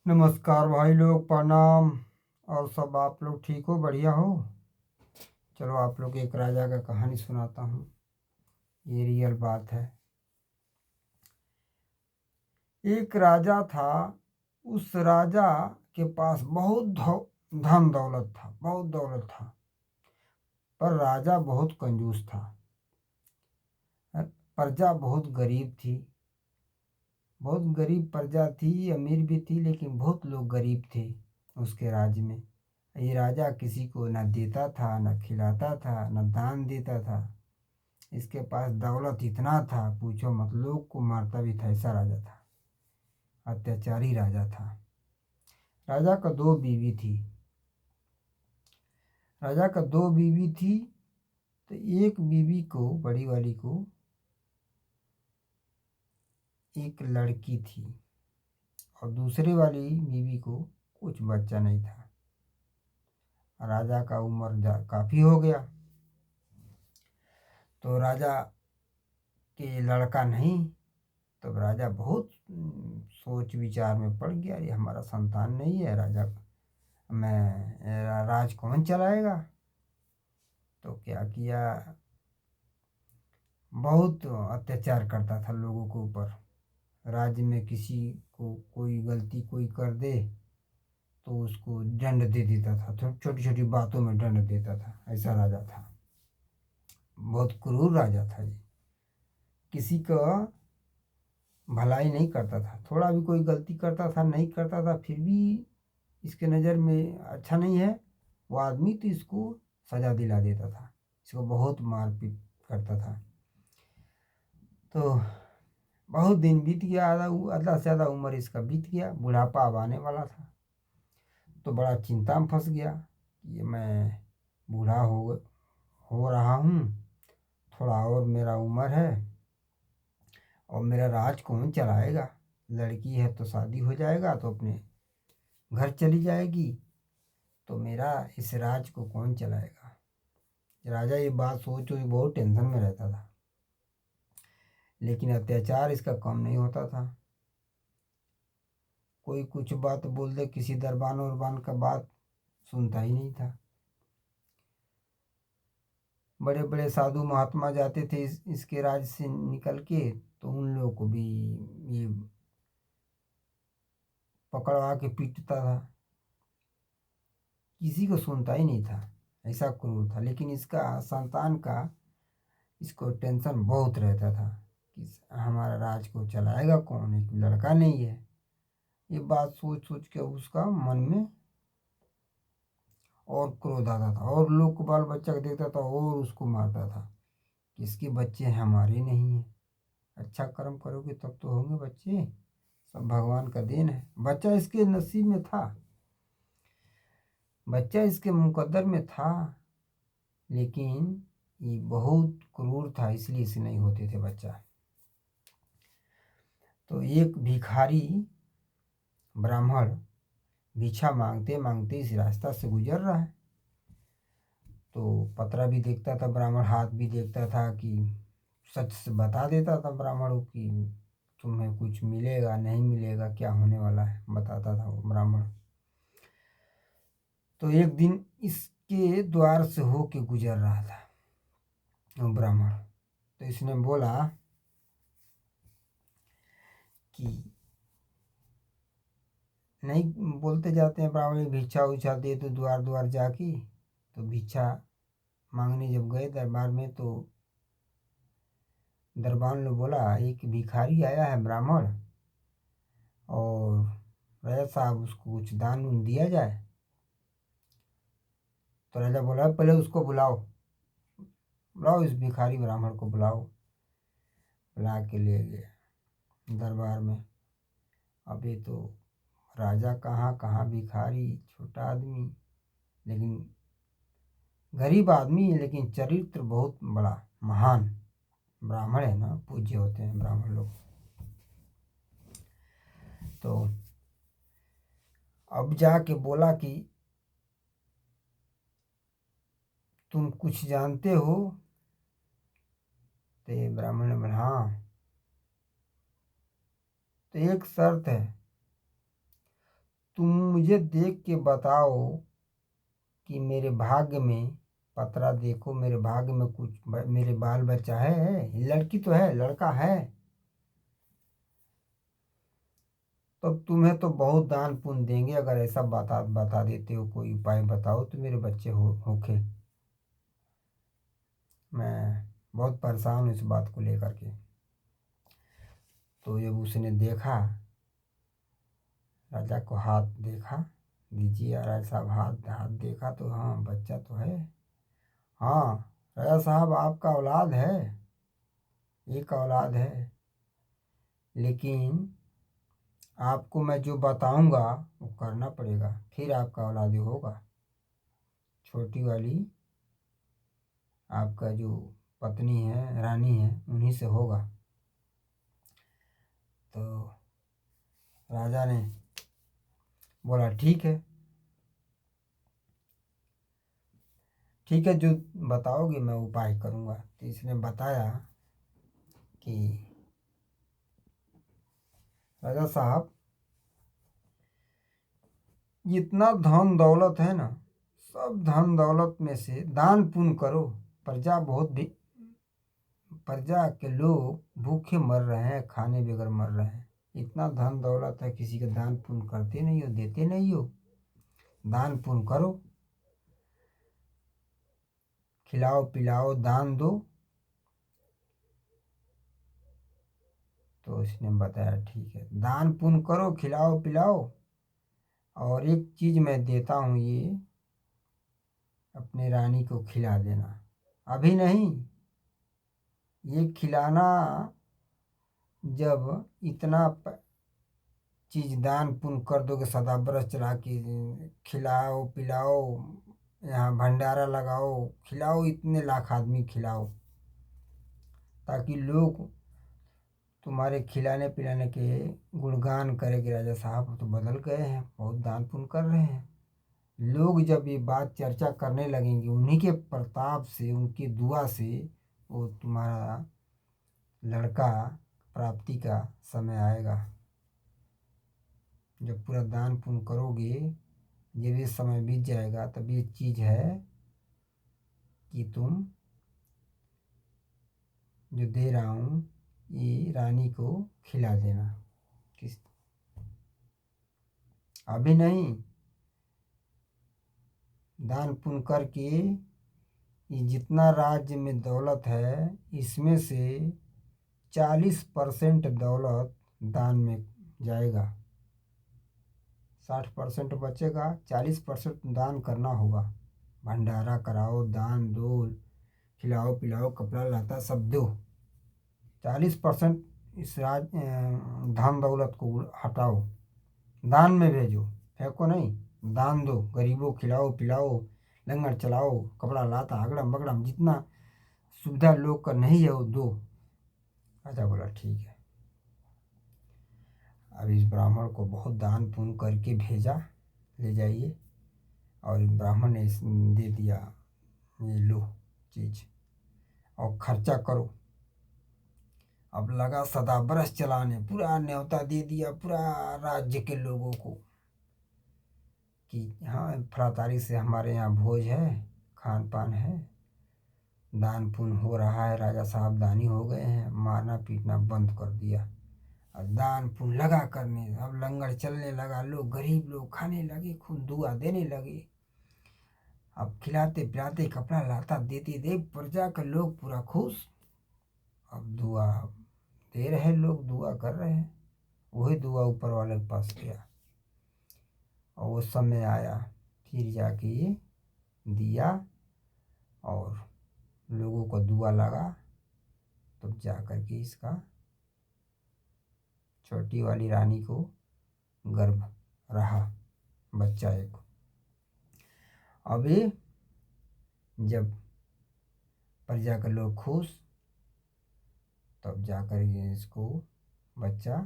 नमस्कार भाई लोग, प्रणाम। और सब आप लोग ठीक हो, बढ़िया हो? चलो आप लोग एक राजा का कहानी सुनाता हूँ। ये रियल बात है। एक राजा था। उस राजा के पास बहुत धन दौलत था, बहुत दौलत था। पर राजा बहुत कंजूस था। प्रजा बहुत गरीब थी। बहुत गरीब प्रजा थी, अमीर भी थी, लेकिन बहुत लोग गरीब थे उसके राज्य में। ये राजा किसी को न देता था, न खिलाता था, न दान देता था। इसके पास दौलत इतना था, पूछो मत, लोग को मारता भी था। ऐसा राजा था, अत्याचारी राजा था। राजा का दो बीवी थी। राजा का दो बीवी थी। तो एक बीवी को, बड़ी वाली को, एक लड़की थी, और दूसरे वाली बीवी को कुछ बच्चा नहीं था। राजा का उम्र काफ़ी हो गया। तो राजा के लड़का नहीं। तब राजा बहुत सोच विचार में पड़ गया, ये हमारा संतान नहीं है, राजा मैं राज कौन चलाएगा? तो क्या किया, बहुत अत्याचार करता था लोगों के ऊपर। राज्य में किसी को कोई गलती कोई कर दे तो उसको दंड दे देता था, छोटी छोटी बातों में दंड देता था। ऐसा राजा था, बहुत क्रूर राजा था ये। किसी का भलाई नहीं करता था। थोड़ा भी कोई गलती करता था, नहीं करता था, फिर भी इसके नज़र में अच्छा नहीं है वो आदमी, तो इसको सज़ा दिला देता था। इसको बहुत मारपीट करता था। तो बहुत दिन बीत गया, आधा से ज़्यादा उम्र इसका बीत गया, बुढ़ापा अब आने वाला था। तो बड़ा चिंता में फंस गया कि ये मैं बूढ़ा हो रहा हूँ, थोड़ा और मेरा उम्र है, और मेरा राज कौन चलाएगा? लड़की है तो शादी हो जाएगा तो अपने घर चली जाएगी, तो मेरा इस राज को कौन चलाएगा? राजा ये बात सोच बहुत टेंशन में रहता था। लेकिन अत्याचार इसका कम नहीं होता था। कोई कुछ बात बोल दे, किसी दरबान उरबान का बात सुनता ही नहीं था। बड़े बड़े साधु महात्मा जाते थे इसके राज्य से निकल के, तो उन लोगों को भी ये पकड़वा के पीटता था। किसी को सुनता ही नहीं था, ऐसा क्रूर था। लेकिन इसका संतान का इसको टेंशन बहुत रहता था कि हमारा राज को चलाएगा कौन, एक लड़का नहीं है। ये बात सोच सोच के उसका मन में और क्रोध आता था, और लोग को बाल बच्चा को देखता था और उसको मारता था कि इसके बच्चे हमारे नहीं हैं। अच्छा कर्म करोगे तब तो होंगे बच्चे, सब भगवान का देन है। बच्चा इसके नसीब में था, बच्चा इसके मुकद्दर में था, लेकिन ये बहुत क्रूर था, इसलिए इसे नहीं होते थे बच्चा। तो एक भिखारी ब्राह्मण भिक्षा मांगते मांगते इस रास्ता से गुजर रहा है। तो पतरा भी देखता था ब्राह्मण, हाथ भी देखता था कि सच से बता देता था ब्राह्मणों की तुम्हें कुछ मिलेगा नहीं मिलेगा, क्या होने वाला है, बताता था वो ब्राह्मण। तो एक दिन इसके द्वार से होके गुजर रहा था वो ब्राह्मण। तो इसने बोला कि नहीं, बोलते जाते हैं ब्राह्मण भिक्षा उच्छा दे तो द्वार द्वार जाके। तो भिक्षा मांगने जब गए दरबार में, तो दरबार ने बोला एक भिखारी आया है ब्राह्मण, और राजा साहब उसको कुछ दान उन दिया जाए। तो राजा बोला पहले उसको बुलाओ, बुलाओ इस भिखारी ब्राह्मण को बुलाओ। बुला के ले गया दरबार में। अभी तो राजा कहाँ कहाँ भिखारी, छोटा आदमी, लेकिन गरीब आदमी है, लेकिन चरित्र बहुत बड़ा महान। ब्राह्मण है ना, पूज्य होते हैं ब्राह्मण लोग। तो अब जाके बोला कि तुम कुछ जानते हो? तो ब्राह्मण ने बोला हाँ। तो एक शर्त है, तुम मुझे देख के बताओ कि मेरे भाग्य में, पतरा देखो मेरे भाग्य में कुछ मेरे बाल बच्चा है, लड़की तो है, लड़का है, तो तुम्हें तो बहुत दान पुण्य देंगे अगर ऐसा बता देते हो। कोई उपाय बताओ तो मेरे बच्चे होके। मैं बहुत परेशान हूँ इस बात को लेकर के। तो जब उसने देखा, राजा को हाथ देखा, दीजिए राजा साहब, हाथ हाथ देखा तो हाँ बच्चा तो है। हाँ राजा साहब आपका औलाद है, एक औलाद है, लेकिन आपको मैं जो बताऊंगा वो करना पड़ेगा, फिर आपका औलाद होगा। छोटी वाली आपका जो पत्नी है, रानी है, उन्हीं से होगा। तो राजा ने बोला ठीक है, ठीक है, जो बताओगे मैं उपाय करूँगा। तो इसने बताया कि राजा साहब, जितना धन दौलत है ना, सब धन दौलत में से दान पुण्य करो। प्रजा बहुत भी, प्रजा के लोग भूखे मर रहे हैं, खाने बगैर मर रहे हैं। इतना धन दौलत है, किसी का दान पुण्य करते नहीं हो, देते नहीं हो। दान पुण्य करो, खिलाओ पिलाओ, दान दो। तो इसने बताया ठीक है, दान पुण्य करो, खिलाओ पिलाओ, और एक चीज़ मैं देता हूँ, ये अपने रानी को खिला देना। अभी नहीं, ये खिलाना जब इतना चीज़ दान पुण्य कर दोगे, सदा बरस चला के खिलाओ पिलाओ, यहाँ भंडारा लगाओ, खिलाओ, इतने लाख आदमी खिलाओ, ताकि लोग तुम्हारे खिलाने पिलाने के गुणगान करेंगे। राजा साहब तो बदल गए हैं, बहुत दान पुण्य कर रहे हैं। लोग जब ये बात चर्चा करने लगेंगे, उन्हीं के प्रताप से, उनकी दुआ से वो तुम्हारा लड़का प्राप्ति का समय आएगा। जब पूरा दान पुण्य करोगे, जब ये समय बीत जाएगा, तब ये चीज़ है कि तुम जो दे रहा हूँ ये रानी को खिला देना। किस अभी नहीं, दान पुण्य करके ये जितना राज्य में दौलत है, इसमें से 40% दौलत दान में जाएगा। 60% बचेगा, 40% दान करना होगा। भंडारा कराओ, दान दो, खिलाओ पिलाओ, कपड़ा लता सब दो। 40% इस धन दौलत को हटाओ, दान में भेजो, फेंको नहीं, दान दो, गरीबों खिलाओ पिलाओ, लंगर चलाओ, कपड़ा लाता अगड़म बगड़म, जितना सुविधा लोग का नहीं है वो दो। राजा बोला ठीक है। अब इस ब्राह्मण को बहुत दान पुण्य करके भेजा, ले जाइए, और ब्राह्मण ने दे दिया, ये लो चीज़ और खर्चा करो। अब लगा सदा बरस चलाने, पूरा न्योता दे दिया पूरा राज्य के लोगों को कि हाँ फला तारीख से हमारे यहाँ भोज है, खान पान है, दान पुण्य हो रहा है, राजा साहब दानी हो गए हैं। मारना पीटना बंद कर दिया, अब दान पुण्य लगा करने, अब लंगर चलने लगा, लोग गरीब लोग खाने लगे, खूब दुआ देने लगे। अब खिलाते पिलाते, कपड़ा लाता देते दे, प्रजा के लोग पूरा खुश। अब दुआ दे रहे लोग, दुआ कर रहे हैं, वही दुआ ऊपर वाले के पास गया, और वो समय आया, फिर जाके ये दिया और लोगों को दुआ लगा, तब जा कर के इसका छोटी वाली रानी को गर्भ रहा, बच्चा एक। अभी जब प्रजा के लोग खुश, तब जा कर के इसको बच्चा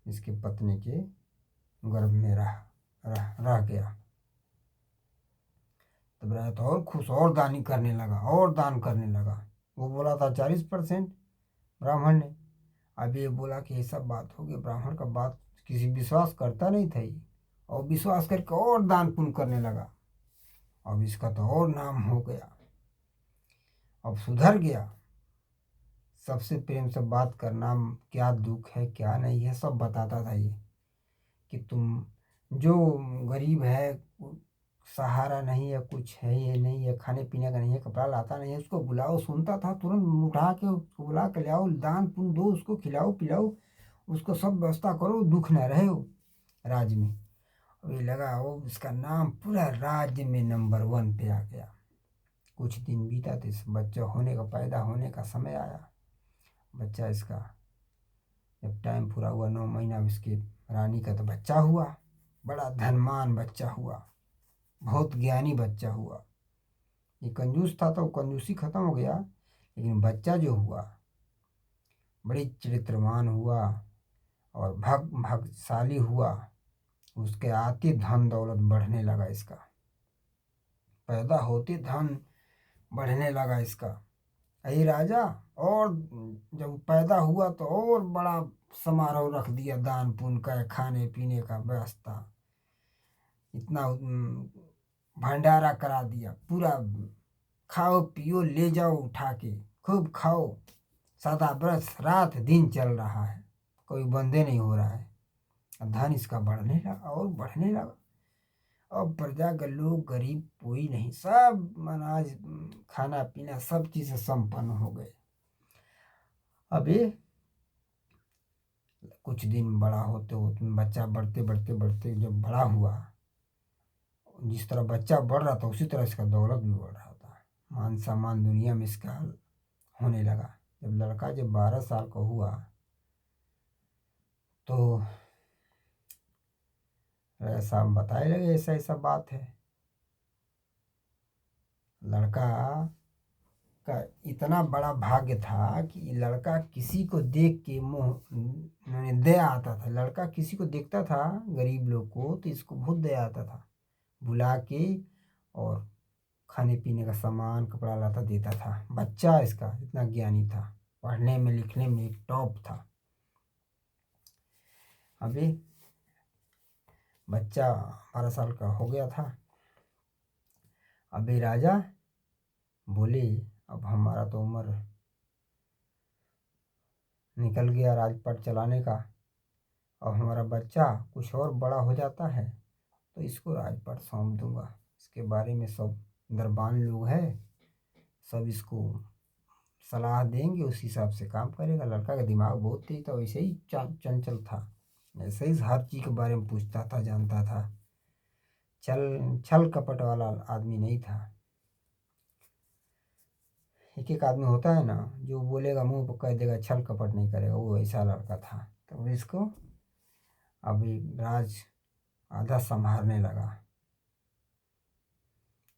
इसके पत्नी के गर्भ में रह गया। तब रहा तो और खुश, और दानी करने लगा, और दान करने लगा। वो बोला था 40% ब्राह्मण ने, अब ये बोला कि ये सब बात होगी, ब्राह्मण का बात किसी विश्वास करता नहीं था ये, और विश्वास करके और दान पुण्य करने लगा। अब इसका तो और नाम हो गया, अब सुधर गया। सबसे प्रेम से बात करना, क्या दुख है क्या नहीं है सब बताता था ये, कि तुम जो गरीब है, सहारा नहीं है, कुछ है ये नहीं है, खाने पीने का नहीं है, कपड़ा लाता नहीं है, उसको बुलाओ। सुनता था, तुरंत उठा के उसको बुला के ले आओ, दान पुण्य दो, उसको खिलाओ पिलाओ, उसको सब व्यवस्था करो, दुख न रहे हो राज्य में। अभी लगा वो इसका नाम पूरा राज्य में नंबर 1 पे आ गया। कुछ दिन बीता तो इस बच्चा होने का, पैदा होने का समय आया। बच्चा इसका जब टाइम पूरा हुआ, 9 महीना, इसके रानी का तो बच्चा हुआ। बड़ा धनवान बच्चा हुआ, बहुत ज्ञानी बच्चा हुआ। ये कंजूस था तो कंजूसी खत्म हो गया, लेकिन बच्चा जो हुआ बड़ी चरित्रवान हुआ और भाग्यशाली हुआ। उसके आते धन दौलत बढ़ने लगा इसका, पैदा होते धन बढ़ने लगा इसका। यही राजा, और जब पैदा हुआ तो और बड़ा समारोह रख दिया, दान पुण्य का, खाने पीने का व्यवस्था, इतना भंडारा करा दिया पूरा। खाओ पियो ले जाओ उठा के, खूब खाओ। सदा बरस रात दिन चल रहा है, कोई बंदे नहीं हो रहा है। धन इसका बढ़ने लगा और बढ़ने लगा। अब प्रजा के लोग गरीब कोई नहीं, सब अनाज खाना पीना सब चीज़ संपन्न हो गए। अब ये कुछ दिन बड़ा होते होते, बच्चा बढ़ते बढ़ते बढ़ते जब बड़ा हुआ, जिस तरह बच्चा बढ़ रहा था उसी तरह इसका दौलत भी बढ़ रहा था। मान सम्मान दुनिया में इसका होने लगा। जब लड़का जब 12 साल का हुआ तो ऐसा बताए लगे, ऐसा ऐसा बात है। लड़का का इतना बड़ा भाग्य था कि लड़का किसी को देख के मुँह दया आता था। लड़का किसी को देखता था, गरीब लोग को, तो इसको बहुत दया आता था। बुला के और खाने पीने का सामान कपड़ा लाता देता था। बच्चा इसका इतना ज्ञानी था, पढ़ने में लिखने में एक टॉप था। अभी बच्चा 12 साल का हो गया था। अभी राजा बोले अब हमारा तो उम्र निकल गया राजपाट चलाने का, अब हमारा बच्चा कुछ और बड़ा हो जाता है तो इसको राजपाट सौंप दूंगा। इसके बारे में सब दरबान लोग हैं, सब इसको सलाह देंगे, उस हिसाब से काम करेगा। लड़का का दिमाग बहुत तेज था, वैसे ही चंचल था, ऐसे ही हर चीज़ के बारे में पूछता था, जानता था। छल कपट वाला आदमी नहीं था। एक एक आदमी होता है ना, जो बोलेगा मुंह पर कह देगा, छल कपट नहीं करेगा, वो ऐसा लड़का था। तो इसको अभी राज आधा संभालने लगा।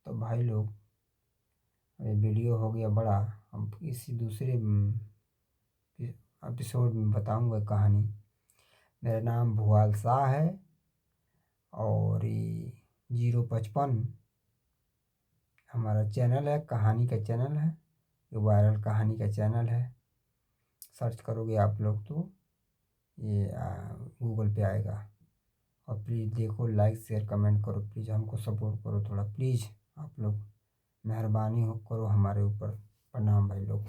तो भाई लोग, ये वीडियो हो गया बड़ा, अब किसी दूसरे एपिसोड में बताऊंगा कहानी। मेरा नाम भुआल शाह है और ये 055 हमारा चैनल है, कहानी का चैनल है, ये वायरल कहानी का चैनल है। सर्च करोगे आप लोग तो ये गूगल पे आएगा। और प्लीज़ देखो, लाइक शेयर कमेंट करो, प्लीज़ हमको सपोर्ट करो थोड़ा, प्लीज़ आप लोग मेहरबानी हो करो हमारे ऊपर। प्रणाम भाई लोग।